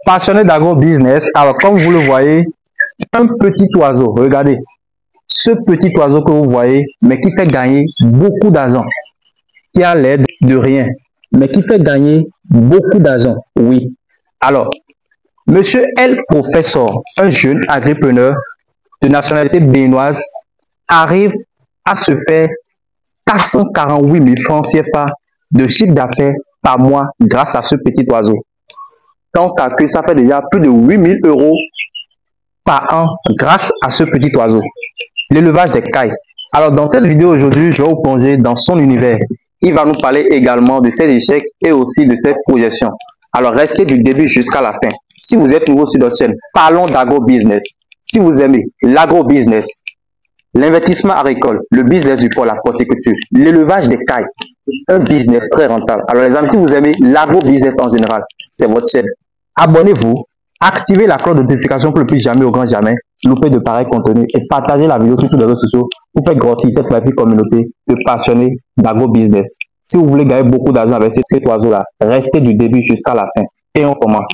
Passionné d'agro-business, alors comme vous le voyez, un petit oiseau, regardez, ce petit oiseau que vous voyez, mais qui fait gagner beaucoup d'argent, qui a l'air de rien, mais qui fait gagner beaucoup d'argent, oui. Alors, Monsieur L. Professeur, un jeune agripreneur de nationalité béninoise, arrive à se faire 448 000 francs CFA de chiffre d'affaires par mois grâce à ce petit oiseau. Quand on calcule, ça fait déjà plus de 8 000 euros par an grâce à ce petit oiseau. L'élevage des cailles. Alors dans cette vidéo aujourd'hui, je vais vous plonger dans son univers. Il va nous parler également de ses échecs et aussi de ses projections. Alors restez du début jusqu'à la fin. Si vous êtes nouveau sur notre chaîne, parlons d'agro-business. Si vous aimez l'agro-business, l'investissement agricole, le business du porc, la porciculture, l'élevage des cailles, un business très rentable. Alors les amis, si vous aimez l'agro-business en général, c'est votre chaîne. Abonnez-vous, activez la cloche de notification pour ne plus jamais au grand jamais louper de pareils contenus et partagez la vidéo sur tous les réseaux sociaux pour faire grossir cette magnifique communauté de passionnés d'agro-business. Si vous voulez gagner beaucoup d'argent avec cet oiseau-là, restez du début jusqu'à la fin. Et on commence.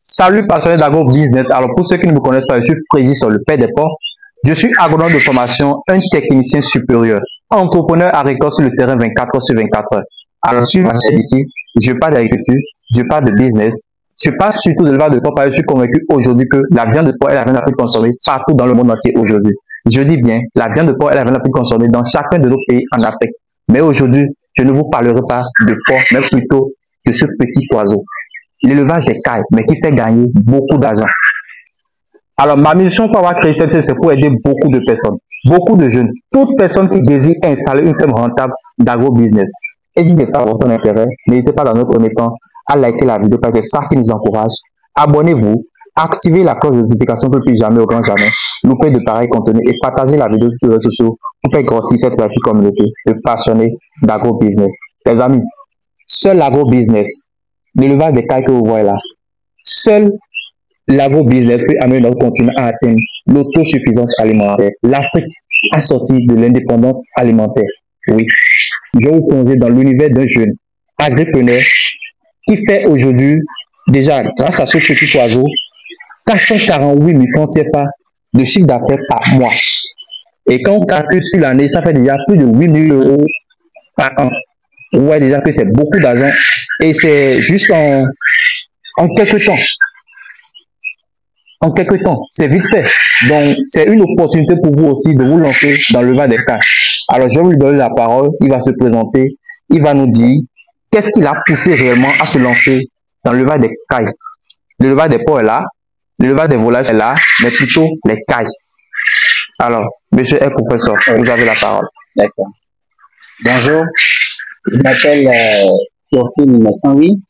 Salut passionnés d'agro-business. Alors pour ceux qui ne me connaissent pas, je suis Frégis, le père des porcs. Je suis agronome de formation, un technicien supérieur, entrepreneur agricole sur le terrain 24 heures sur 24 heures. Alors sur ma chaîne ici, je parle d'agriculture, je parle de business, je parle surtout de l'élevage de porc parce que je suis convaincu aujourd'hui que la viande de porc est la viande la plus consommée partout dans le monde entier aujourd'hui. Je dis bien, la viande de porc est la viande la plus consommée dans chacun de nos pays en Afrique. Mais aujourd'hui, je ne vous parlerai pas de porc, mais plutôt de ce petit oiseau. L'élevage des cailles, mais qui fait gagner beaucoup d'argent. Alors, ma mission pour avoir créé cette chaîne, c'est pour aider beaucoup de personnes, beaucoup de jeunes, toute personne qui désire installer une ferme rentable d'agro-business. Et si c'est ça votre intérêt, n'hésitez pas dans un premier temps à liker la vidéo parce que c'est ça qui nous encourage. Abonnez-vous, activez la cloche de notification pour ne plus jamais au grand jamais louper de pareils contenus et partagez la vidéo sur les réseaux sociaux pour faire grossir cette petite communauté de passionnés d'agro-business. Les amis, seul l'agro-business, l'élevage des cailles que vous voyez là, seul l'agro-business peut amener notre continent à atteindre l'autosuffisance alimentaire. L'Afrique a sorti de l'indépendance alimentaire. Oui, je vais vous plonger dans l'univers d'un jeune agripreneur qui fait aujourd'hui, déjà grâce à ce petit oiseau, 448 000 francs CFA de chiffre d'affaires par mois. Et quand on calcule sur l'année, ça fait déjà plus de 8 000 euros par an. On voit déjà que c'est beaucoup d'argent et c'est juste en quelques temps. En quelques temps, c'est vite fait. Donc, c'est une opportunité pour vous aussi de vous lancer dans le l'élevage des cailles. Alors, je vais lui donner la parole. Il va se présenter. Il va nous dire qu'est-ce qui l'a poussé réellement à se lancer dans le l'élevage des cailles. L'élevage des porcs est là. L'élevage des volailles est là, mais plutôt les cailles. Alors, monsieur le professeur, vous avez la parole. D'accord. Bonjour. Je m'appelle Théophile Messanvi.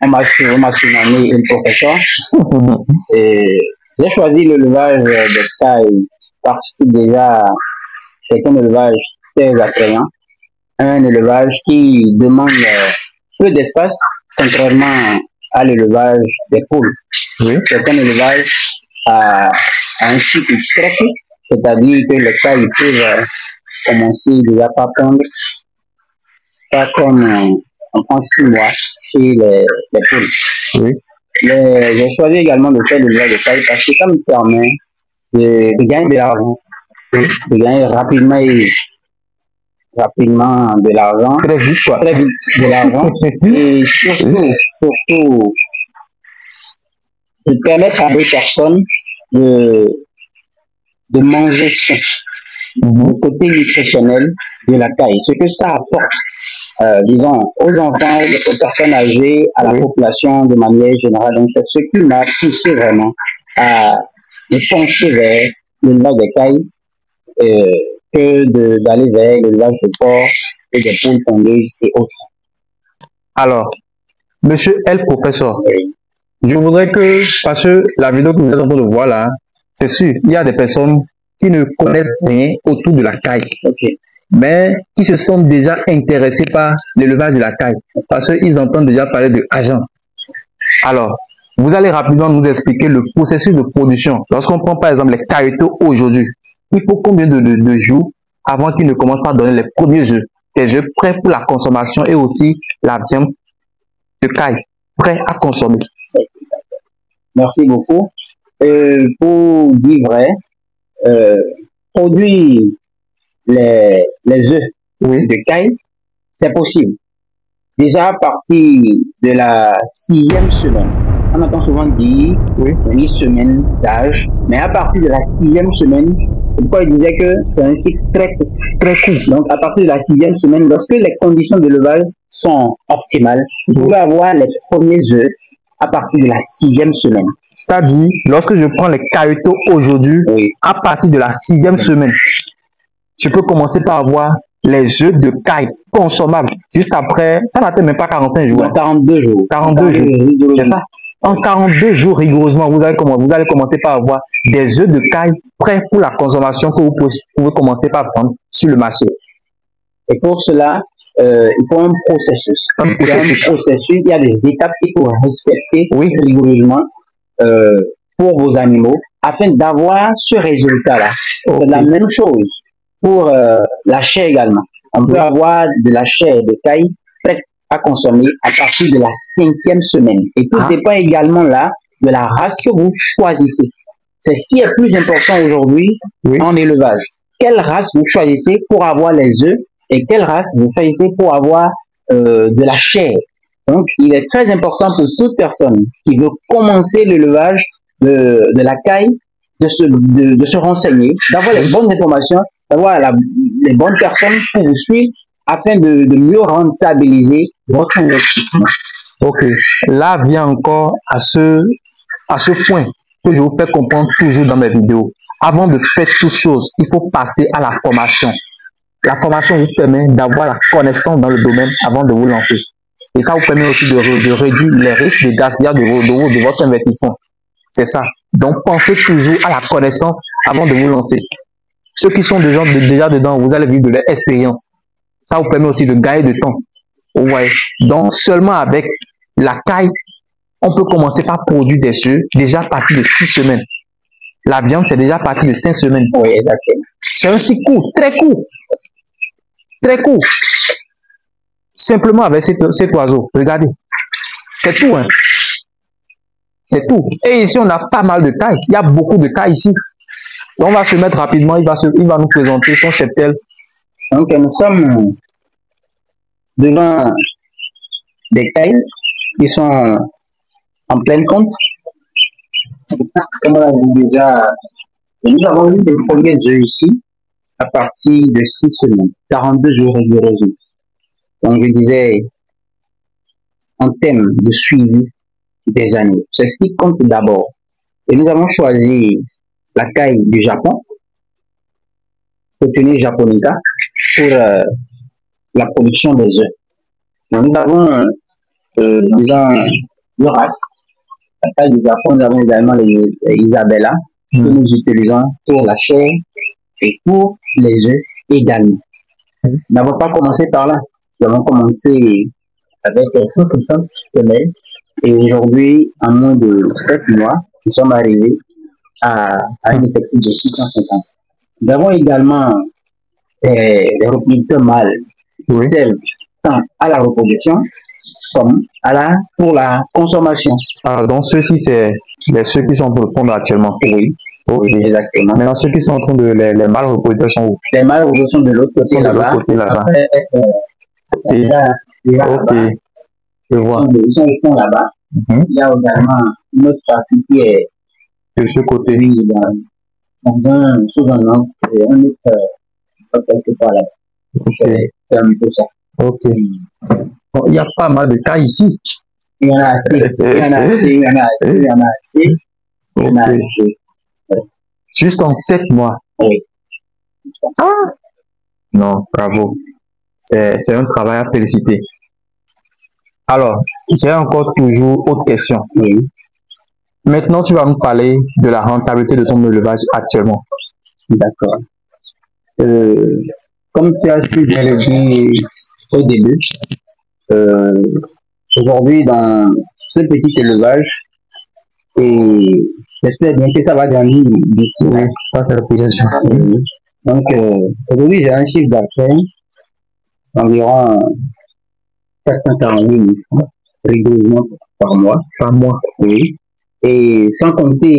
On m'a surnommé un professeur. Et j'ai choisi l'élevage de cailles parce que déjà, c'est un élevage très attrayant. Un élevage qui demande peu d'espace, contrairement à l'élevage des poules. Oui. C'est un élevage à un cycle très court, c'est-à-dire que les cailles peuvent commencer déjà par pondre, pas comme on prend 6 mois chez les poules. Oui. J'ai choisi également de faire l'élevage de cailles parce que ça me permet de gagner de l'argent, de gagner rapidement de l'argent, Très vite, quoi. Très vite de l'argent, et surtout, de permettre à des personnes de manger sain, le côté nutritionnel de la caille, ce que ça apporte, disons, aux enfants, aux personnes âgées, à la population de manière générale. Donc, c'est ce qui m'a poussé vraiment à me pencher vers l'élevage des cailles que d'aller vers l'élevage de porc et des poules pondeuses et autres. Alors, monsieur L. Professeur, je voudrais que, parce que la vidéo que vous êtes en train de voir là, c'est sûr, il y a des personnes qui ne connaissent rien autour de la caille, mais qui se sont déjà intéressés par l'élevage de la caille, parce qu'ils entendent déjà parler de agent. Alors, vous allez rapidement nous expliquer le processus de production. Lorsqu'on prend par exemple les cailleteux aujourd'hui, il faut combien de jours avant qu'il ne commence par donner les premiers œufs? Des œufs prêts pour la consommation et aussi la viande de caille prêt à consommer. Merci beaucoup. Pour dire vrai, produire les œufs de caille, c'est possible. Déjà à partir de la 6e semaine, on entend souvent dire 8 semaines d'âge, mais à partir de la 6e semaine, pourquoi il disait que c'est un cycle très court. Donc à partir de la 6e semaine, lorsque les conditions d'élevage sont optimales, vous pouvez avoir les premiers œufs à partir de la 6e semaine. C'est-à-dire, lorsque je prends les cailloux aujourd'hui, à partir de la 6e semaine, je peux commencer par avoir les œufs de caille consommables. Juste après, ça n'atteint même pas 45 jours. 42 jours. 42 jours. C'est ça. En 42 jours, rigoureusement, vous allez commencer par avoir des œufs de caille prêts pour la consommation que vous pouvez commencer par prendre sur le marché. Et pour cela, il faut un processus. Il y a des étapes qu'il faut respecter rigoureusement pour vos animaux afin d'avoir ce résultat-là. C'est la même chose pour la chair également. On peut avoir de la chair de caille prête à consommer à partir de la 5e semaine. Et tout dépend également là de la race que vous choisissez. C'est ce qui est plus important aujourd'hui en élevage. Quelle race vous choisissez pour avoir les œufs et quelle race vous choisissez pour avoir de la chair. Donc, il est très important pour toute personne qui veut commencer l'élevage de la caille de se renseigner, d'avoir les bonnes informations, d'avoir les bonnes personnes pour vous suivre afin de mieux rentabiliser votre investissement. Ok. Là vient encore à ce point que je vous fais comprendre toujours dans mes vidéos. Avant de faire toute chose, il faut passer à la formation. La formation vous permet d'avoir la connaissance dans le domaine avant de vous lancer. Et ça vous permet aussi de réduire les risques de gaspillage de votre investissement. C'est ça. Donc, pensez toujours à la connaissance avant de vous lancer. Ceux qui sont déjà dedans, vous allez vivre de leur expérience. Ça vous permet aussi de gagner de temps. Ouais. Donc, seulement avec la caille, on peut commencer par produire des œufs déjà à partir de 6 semaines. La viande, c'est déjà à partir de 5 semaines. Oui, exactement. C'est un cycle court, très court. Très court. Simplement avec cet oiseau. Regardez. C'est tout, hein. C'est tout. Et ici, on a pas mal de cailles. Il y a beaucoup de cailles ici. Donc, on va se mettre rapidement. Il va nous présenter son cheptel. Donc, nous sommes devant des cailles qui sont en pleine compte. Comme on l'a vu déjà, nous avons eu des premiers œufs ici à partir de 6 semaines, 42 jours rigoureusement. Donc, je disais, en termes de suivi des animaux, c'est ce qui compte d'abord. Et nous avons choisi la caille du Japon, Coturnix japonica, pour la production des œufs. Donc, nous avons deux races. La caille du Japon, nous avons également les Isabella, que nous utilisons pour la chair et pour les œufs également. Nous n'avons pas commencé par là. Nous avons commencé avec 150 femelles et aujourd'hui, en moins de 7 mois, nous sommes arrivés à un effectif de 650. Nous avons également des reproducteurs mâles qui servent tant à la reproduction comme pour la consommation. Ah, donc ceux-ci, c'est ceux qui sont pour le pondre actuellement. Oui. Ok, exactement. Maintenant, ceux qui sont en train de les mâles reproducteurs sont où? Les mâles reproducteurs sont de l'autre côté là-bas. Ok, je vois. Ils sont là-bas. Il y a également une autre partie qui est de ce côté. Oui, dans un sous-angle, un autre quelque part là. C'est un peu ça. Ok. Bon, il y a pas mal de cas ici. Il y en a assez. Il y en a assez. Il y en a assez. Il y en a assez. Il y en a assez. Juste en 7 mois. Oui. Ah! Non, bravo. C'est un travail à féliciter. Alors, j'ai encore toujours autre question. Oui. Maintenant, tu vas nous parler de la rentabilité de ton élevage actuellement. D'accord. Comme tu as pu bien le dire au début, aujourd'hui, dans ce petit élevage, et j'espère bien que ça va grandir d'ici. Oui, ça c'est la projection. Donc, aujourd'hui, j'ai un chiffre d'affaires d'environ 440 000 francs, rigoureusement par mois. Par mois. Oui. Et sans compter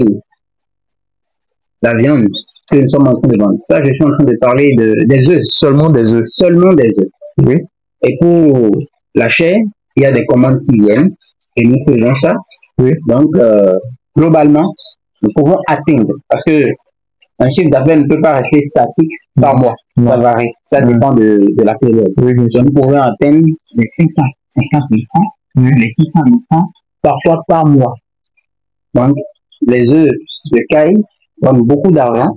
la viande que nous sommes en train de vendre. Ça, je suis en train de parler des œufs. Seulement des œufs. Seulement des œufs. Oui. Et pour la chair, il y a des commandes qui viennent et nous faisons ça. Oui. Donc, globalement, nous pouvons atteindre, parce que un chiffre d'affaires ne peut pas rester statique par mois. Non. Ça varie. Ça dépend de la période. Oui, donc, nous pouvons atteindre les 550 000 francs, les 600 000 francs, parfois par mois. Donc, les œufs de caille donnent beaucoup d'argent.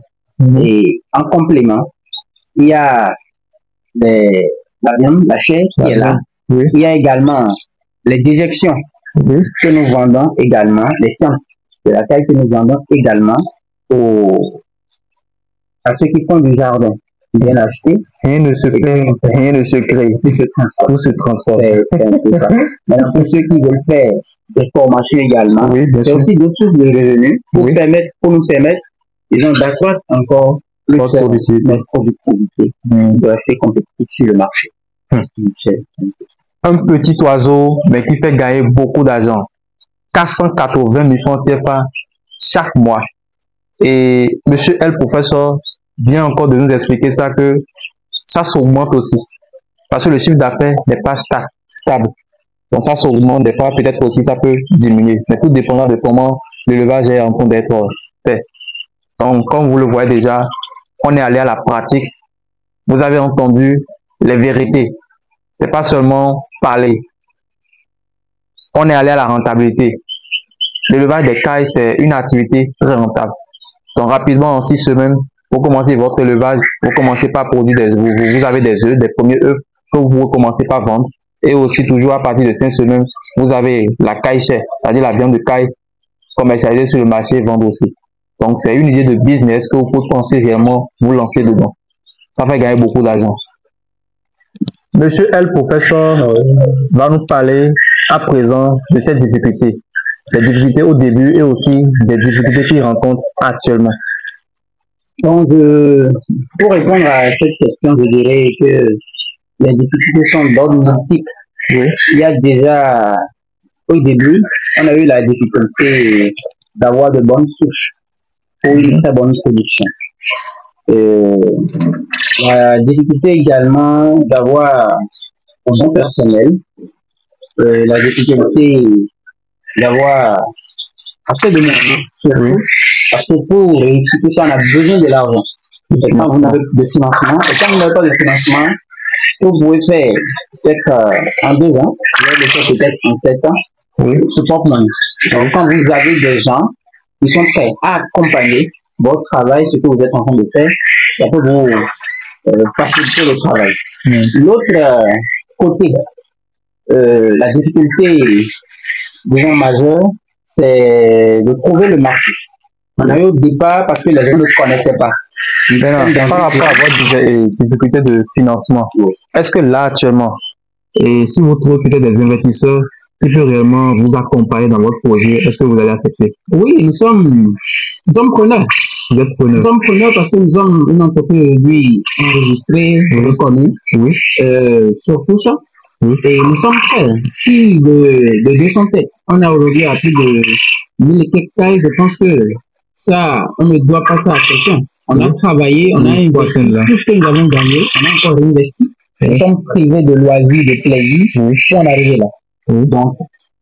Et en complément, il y a la viande, la chair qui est là. Oui. Il y a également les déjections que nous vendons également, les fientes de la caille que nous vendons également à ceux qui font du jardin. Ils viennent acheter. Rien ne se crée, rien ne se crée. Tout se transporte. C'est un peu ça. Maintenant, pour ceux qui veulent faire des formations également, c'est aussi d'autres sources de revenus pour nous permettre, disons, d'accroître encore notre productivité, de rester compétitif sur le marché. Un petit oiseau, mais qui fait gagner beaucoup d'argent. 480 000 francs CFA chaque mois. Et monsieur L, professeur, vient encore de nous expliquer ça, que ça s'augmente aussi. Parce que le chiffre d'affaires n'est pas stable. Donc ça s'augmente, des fois peut-être aussi ça peut diminuer. Mais tout dépendra de comment l'élevage est en train d'être fait. Donc comme vous le voyez déjà, on est allé à la pratique. Vous avez entendu les vérités. C'est pas seulement parler. On est allé à la rentabilité. L'élevage des cailles, c'est une activité très rentable. Donc rapidement, en 6 semaines, vous commencez votre élevage, vous commencez par produire des œufs. Vous avez des œufs, des premiers œufs que vous commencez par vendre. Et aussi toujours à partir de 5 semaines, vous avez la caille chère, c'est-à-dire la viande de caille commercialisée sur le marché et vendre aussi. Donc c'est une idée de business que vous pouvez penser réellement vous lancer dedans. Ça fait gagner beaucoup d'argent. Monsieur L, professeur, va nous parler à présent de ces difficultés. Les difficultés au début et aussi des difficultés qu'il rencontre actuellement. Donc, pour répondre à cette question, je dirais que les difficultés sont d'ordre multiple. Oui. Il y a déjà, au début, on a eu la difficulté d'avoir de bonnes souches pour une très bonne production. La difficulté également d'avoir un bon personnel, la difficulté d'avoir assez de moyens, surtout, parce que pour réussir tout ça, on a besoin de l'argent. Et quand vous n'avez de financement, et quand vous n'avez pas de financement, ce que vous pouvez faire peut-être en 2 ans, vous allez le faire peut-être en 7 ans, support money. Donc quand vous avez des gens qui sont prêts à accompagner votre travail, ce que vous êtes en train de faire, ça peut vous faciliter le travail. L'autre côté, la difficulté, disons, majeure, c'est de trouver le marché. On a eu au départ parce que les gens ne connaissaient pas. Par rapport à votre difficulté de financement, est-ce que là actuellement, et si vous trouvez peut-être des investisseurs qui peuvent réellement vous accompagner dans votre projet, est-ce que vous allez accepter? Oui, nous sommes preneurs. Vous êtes preneurs? Nous sommes preneurs parce que nous sommes une entreprise aujourd'hui enregistrée, reconnue, sur tout ça. Et nous sommes prêts. Si de 200 têtes, on a aujourd'hui à plus de 1000 et quelques tailles, je pense que ça, on ne doit pas ça à quelqu'un. On a travaillé, on a investi tout ce que nous avons gagné, on a encore investi. Nous sommes privés de loisirs, de plaisir pour en arriver là. Donc,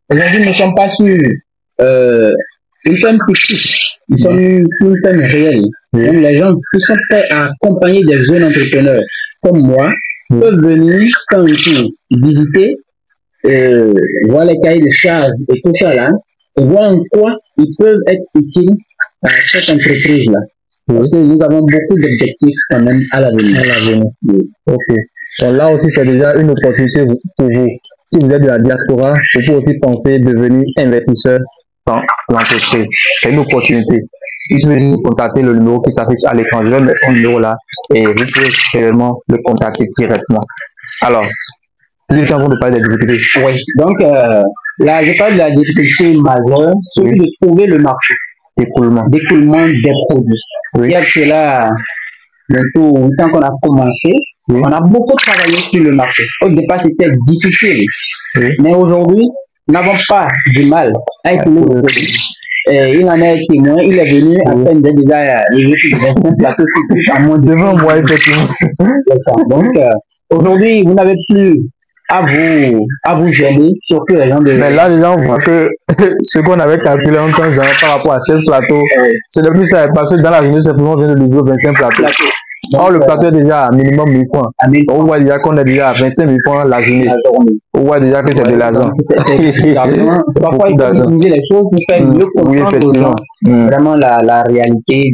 aujourd'hui, nous ne sommes pas sur une ferme petite, nous sommes sur une ferme réelle. Donc, les gens qui sont prêts à accompagner des jeunes entrepreneurs comme moi peuvent venir faire un tour, visiter, voir les cahiers de charges et tout ça là, et voir en quoi ils peuvent être utiles à cette entreprise-là. Parce que nous avons beaucoup d'objectifs quand même à l'avenir. Ok. Donc là aussi, c'est déjà une opportunité pour vous. Si vous êtes de la diaspora, vous pouvez aussi penser devenir investisseur dans l'entreprise. C'est une opportunité. Il suffit de contacter le numéro qui s'affiche à l'écran. Je vais mettre son numéro là et vous pouvez réellement le contacter directement. Alors, vous êtes en train de parler des difficultés. Oui. Donc, là, je parle de la difficulté majeure, celui de trouver le marché. d'écoulement des produits. Oui. Il y a que là, bientôt, tant qu'on a commencé, Oui. on a beaucoup travaillé sur le marché. Au départ, c'était difficile. Oui. Mais aujourd'hui, nous n'avons pas du mal à écouler le produit. Il en est témoin, il est venu à peine déjà les plateaux typiques à moins devant moi, effectivement. Donc, aujourd'hui, vous n'avez plus à vous gêner, surtout les gens de... Mais là, les gens voient que ce qu'on avait calculé en temps par rapport à 16 plateaux, c'est de plus ça, parce que dans la journée, simplement, on vient de livrer 25 plateaux. Or, le plateau est déjà à minimum 1000 francs. On voit déjà qu'on est déjà à 25 000 francs la journée. On voit déjà que c'est de l'argent. C'est parfois il faut utiliser les choses pour faire mieux comprendre aux gens vraiment la réalité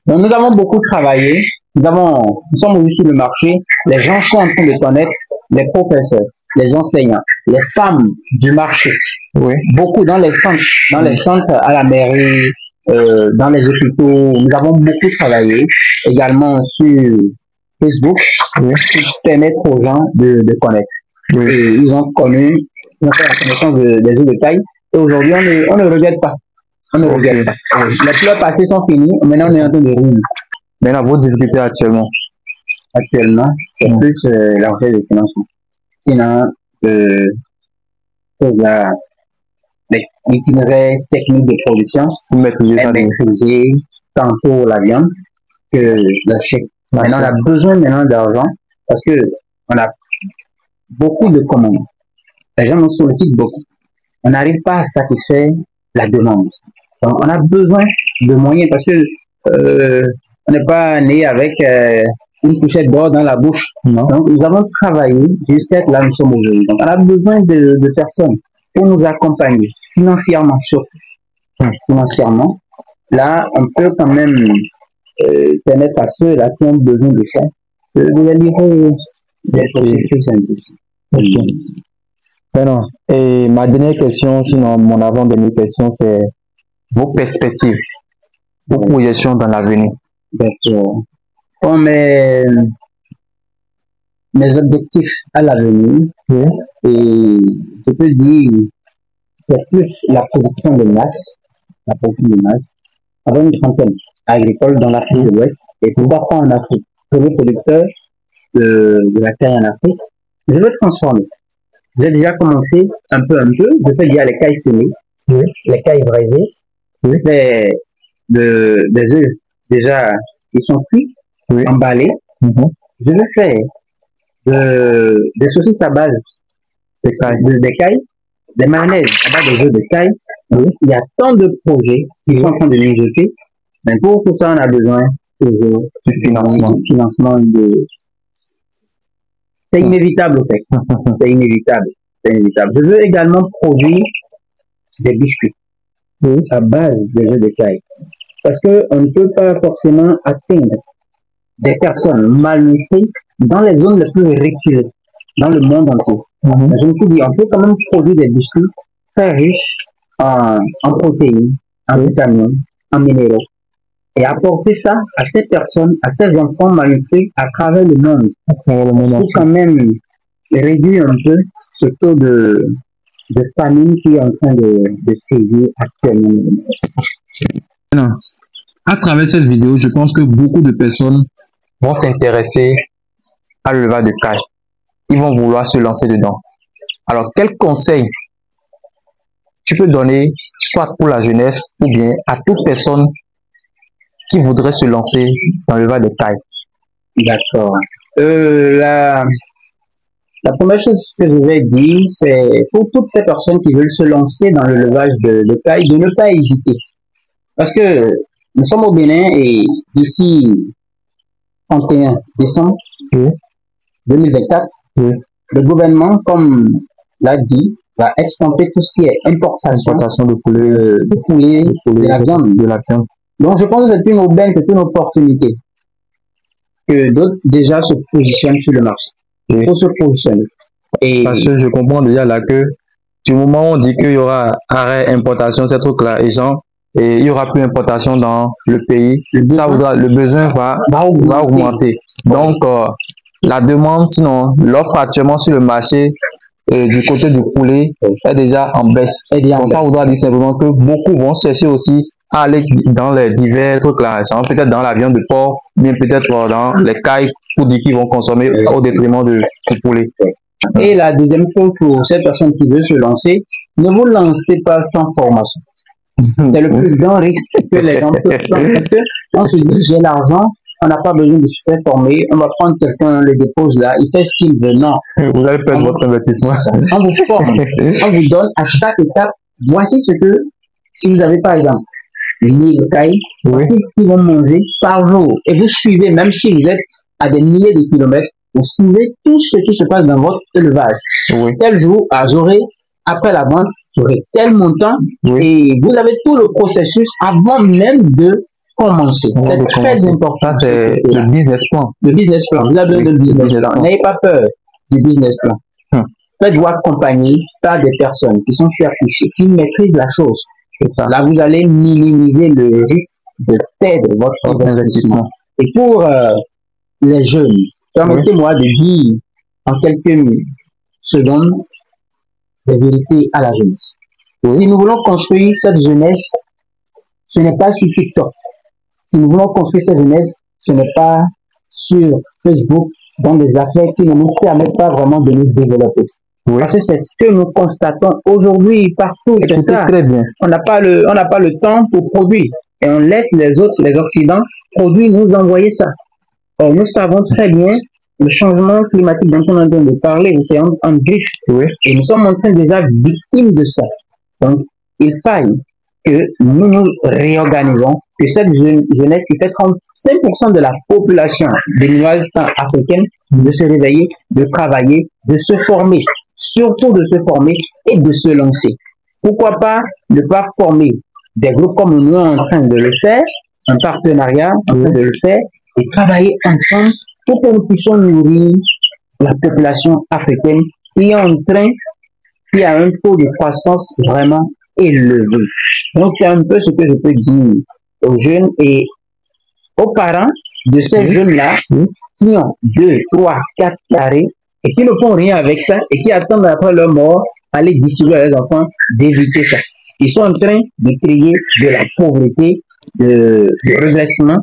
Donc, nous avons beaucoup travaillé. Nous sommes aujourd'hui sur le marché. Les gens sont en train de connaître les professeurs, les enseignants, les femmes du marché. Oui. Beaucoup dans les centres à la mairie, dans les hôpitaux. Nous avons beaucoup travaillé également sur Facebook pour permettre aux gens de connaître. Et ils ont fait la connaissance des œufs de taille. Et aujourd'hui, on ne regrette pas. On ne regrette pas. Les pleurs passés sont finis. Maintenant, on est en train de rire. Maintenant, vos difficultés actuellement? Actuellement, c'est plus la recherche de financement. Sinon, l'itinéraire technique de production, vous maîtrisez tant pour la viande que la chèque. Maintenant, on a besoin d'argent parce que on a beaucoup de commandes. Les gens nous sollicitent beaucoup. On n'arrive pas à satisfaire la demande. Donc, on a besoin de moyens parce que on n'est pas né avec une fourchette d'or dans la bouche. Non. Donc, nous avons travaillé jusqu'à là nous sommes aujourd'hui. Donc, on a besoin de personnes pour nous accompagner financièrement surtout. Financièrement, là, on peut quand même permettre à ceux-là qui ont besoin de ça de les livrer des procédures simples. Maintenant, et ma dernière question, sinon mon avant-dernière question, c'est vos perspectives, vos projections dans l'avenir. D'accord. Bon, mes objectifs à l'avenir, et je peux dire, c'est plus la production de masse, avec une trentaine agricole dans l'Afrique de l'Ouest, et pourquoi pas en Afrique. Premier producteur de la terre en Afrique, je veux transformer. J'ai déjà commencé un peu. Je peux dire les cailles fumées, les cailles braisées. Je fais des œufs déjà qui sont cuits, emballés. Je vais faire des saucisses à base des cailles, des mayonnaises à base des œufs de caille. Il y a tant de projets qui sont en train de nous jeter. Mais pour tout ça, on a besoin toujours du financement. C'est inévitable, en fait. C'est inévitable. Je veux également produire des biscuits à base des œufs de caille. Parce qu'on ne peut pas forcément atteindre des personnes malnutries dans les zones les plus reculées, dans le monde entier. Je me suis dit, on peut quand même produire des biscuits très riches en protéines, en vitamines, en minéraux, et apporter ça à ces personnes, à ces enfants malnutris à travers le monde, pour quand même réduire un peu ce taux de famine qui est en train de sévir actuellement. Non. À travers cette vidéo, je pense que beaucoup de personnes vont s'intéresser à l'élevage de caille. Ils vont vouloir se lancer dedans. Alors, quel conseil tu peux donner, soit pour la jeunesse ou bien à toute personne qui voudrait se lancer dans l'élevage de caille? D'accord. La première chose que je vais dire, c'est pour toutes ces personnes qui veulent se lancer dans l'élevage de caille, de ne pas hésiter. Parce que nous sommes au Bénin et d'ici 31 décembre 2024, le gouvernement, comme l'a dit, va extirper tout ce qui est importation de poulet, de la viande. Donc je pense que c'est une aubaine, c'est une opportunité que d'autres déjà se positionnent sur le marché. Il faut se positionner. Et parce que je comprends déjà là que du moment où on dit qu'il y aura arrêt importation, ces trucs-là, et il y aura plus d'importation dans le pays, le besoin va augmenter. Donc, la demande, sinon, l'offre actuellement sur le marché du côté du poulet est déjà en baisse. Donc, ça voudra dire simplement que beaucoup vont chercher aussi à aller dans les divers trucs là, peut-être dans la viande de porc, bien peut-être dans les cailles pour dire qu'ils vont consommer au détriment du poulet. Et la deuxième chose pour cette personne qui veut se lancer, ne vous lancez pas sans formation. C'est le plus grand risque que les gens peuvent prendre parce qu'on se dit j'ai l'argent, on n'a pas besoin de se faire former, on va prendre quelqu'un, le dépose là, il fait ce qu'il veut. Non. Vous allez perdre votre investissement. On vous forme, on vous donne à chaque étape, voici ce que, si vous avez par exemple 1000 cailles, voici ce qu'ils vont manger par jour. Et vous suivez, même si vous êtes à des milliers de kilomètres, vous suivez tout ce qui se passe dans votre élevage. Tel jour, après la vente, vous aurez tel montant et vous avez tout le processus avant même de commencer. C'est très important. Ça, c'est le business plan. Le business plan. Vous avez besoin de business plan. N'ayez pas peur du business plan. Faites-vous accompagner par des personnes qui sont certifiées, qui maîtrisent la chose. Là, vous allez minimiser le risque de perdre votre investissement. Et pour les jeunes, permettez-moi de dire en quelques secondes des vérités à la jeunesse. Si nous voulons construire cette jeunesse, ce n'est pas sur TikTok. Si nous voulons construire cette jeunesse, ce n'est pas sur Facebook, dans des affaires qui ne nous permettent pas vraiment de nous développer. Parce que c'est ce que nous constatons aujourd'hui partout. C'est ça. Très bien. On n'a pas le temps pour produire. Et on laisse les autres, les Occidents, produire, nous envoyer ça. Or, nous savons très bien le changement climatique dont on est en train de parler, c'est en griffe. Et nous sommes en train déjà victimes de ça. Donc, il faille que nous nous réorganisons, que cette jeunesse qui fait 35% de la population des universités africaines, de se réveiller, de travailler, de se former, surtout de se former et de se lancer. Pourquoi pas ne pas former des groupes comme nous sommes en train de le faire, un partenariat en train de le faire, et travailler ensemble pour que nous puissions nourrir la population africaine qui est en train, qui a un taux de croissance vraiment élevé. Donc, c'est un peu ce que je peux dire aux jeunes et aux parents de ces jeunes-là qui ont 2, 3, 4 carrés et qui ne font rien avec ça et qui attendent après leur mort aller distribuer à leurs enfants d'éviter ça. Ils sont en train de créer de la pauvreté, de régressement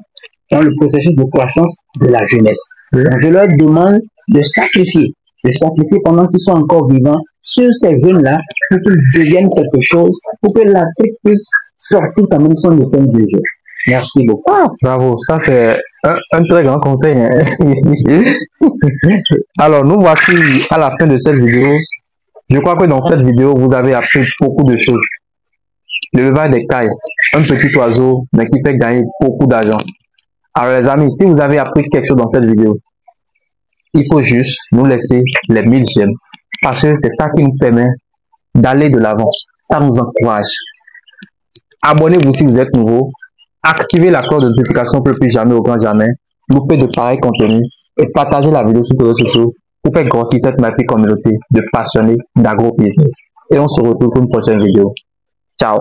dans le processus de croissance de la jeunesse. Donc, je leur demande de sacrifier pendant qu'ils sont encore vivants sur ces jeunes-là pour qu'ils deviennent quelque chose, pour que l'Afrique puisse sortir quand même son épingle du jeu. Merci beaucoup. Bravo, ça c'est un très grand conseil. Alors, nous voici à la fin de cette vidéo. Je crois que dans cette vidéo, vous avez appris beaucoup de choses. L'élevage des cailles, un petit oiseau, mais qui fait gagner beaucoup d'argent. Alors les amis, si vous avez appris quelque chose dans cette vidéo, il faut juste nous laisser les 1000 j'aime. Parce que c'est ça qui nous permet d'aller de l'avant. Ça nous encourage. Abonnez-vous si vous êtes nouveau. Activez la cloche de notification pour ne plus jamais au grand jamais louper de pareils contenus et partagez la vidéo sur les réseaux sociaux pour faire grossir cette magnifique communauté de passionnés d'agro-business. Et on se retrouve pour une prochaine vidéo. Ciao.